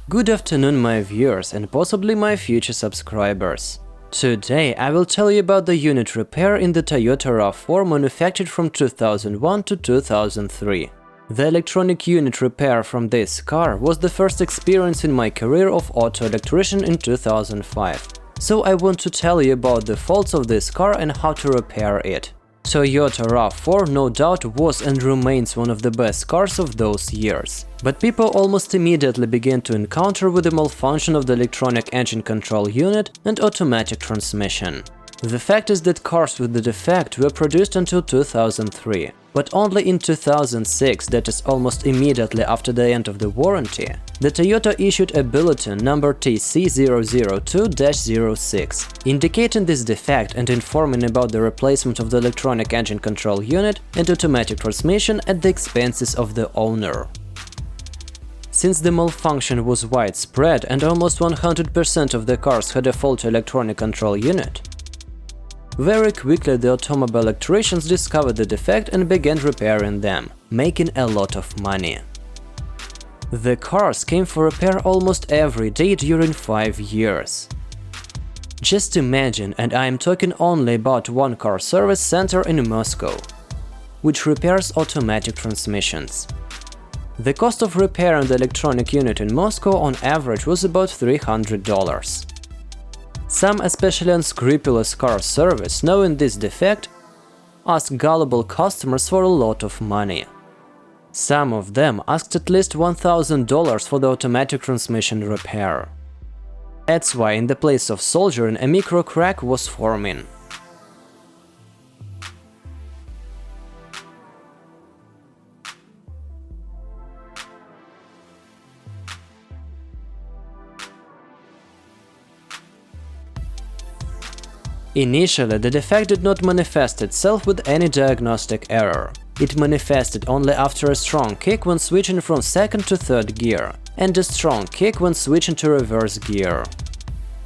Good afternoon, my viewers and possibly my future subscribers. Today I will tell you about the unit repair in the Toyota RAV4 manufactured from 2001 to 2003. The electronic unit repair from this car was the first experience in my career of auto electrician in 2005. So I want to tell you about the faults of this car and how to repair it. Toyota RAV4 no doubt was and remains one of the best cars of those years. But people almost immediately began to encounter with the malfunction of the electronic engine control unit and automatic transmission. The fact is that cars with the defect were produced until 2003, but only in 2006, that is almost immediately after the end of the warranty, the Toyota issued a bulletin number TC002-06, indicating this defect and informing about the replacement of the electronic engine control unit and automatic transmission at the expenses of the owner. Since the malfunction was widespread and almost 100% of the cars had a faulty electronic control unit, very quickly the automobile electricians discovered the defect and began repairing them, making a lot of money. The cars came for repair almost every day during 5 years. Just imagine, and I am talking only about one car service center in Moscow, which repairs automatic transmissions. The cost of repairing the electronic unit in Moscow on average was about $300. Some especially unscrupulous car service, knowing this defect, asked gullible customers for a lot of money. Some of them asked at least $1,000 for the automatic transmission repair. That's why in the place of soldering a micro crack was forming. Initially, the defect did not manifest itself with any diagnostic error. It manifested only after a strong kick when switching from second to third gear, and a strong kick when switching to reverse gear.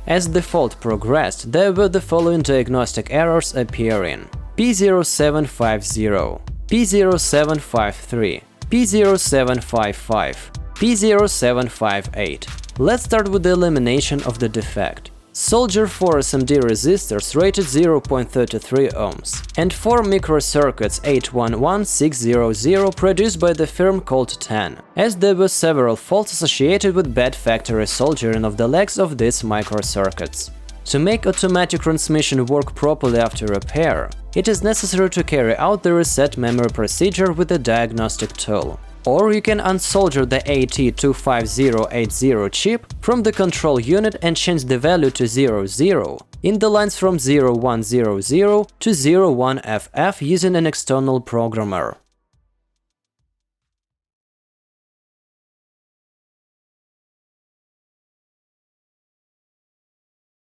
As the fault progressed, there were the following diagnostic errors appearing: P0750, P0753, P0755, P0758. Let's start with the elimination of the defect. Soldier 4 SMD resistors rated 0.33 ohms and 4 microcircuits 811600 produced by the firm called 10, as there were several faults associated with bad factory soldering of the legs of these microcircuits. To make automatic transmission work properly after repair, it is necessary to carry out the reset memory procedure with a diagnostic tool. Or you can unsolder the AT25080 chip from the control unit and change the value to 00 in the lines from 0100 to 01FF using an external programmer.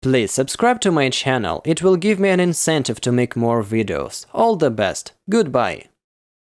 Please subscribe to my channel, it will give me an incentive to make more videos. All the best, goodbye!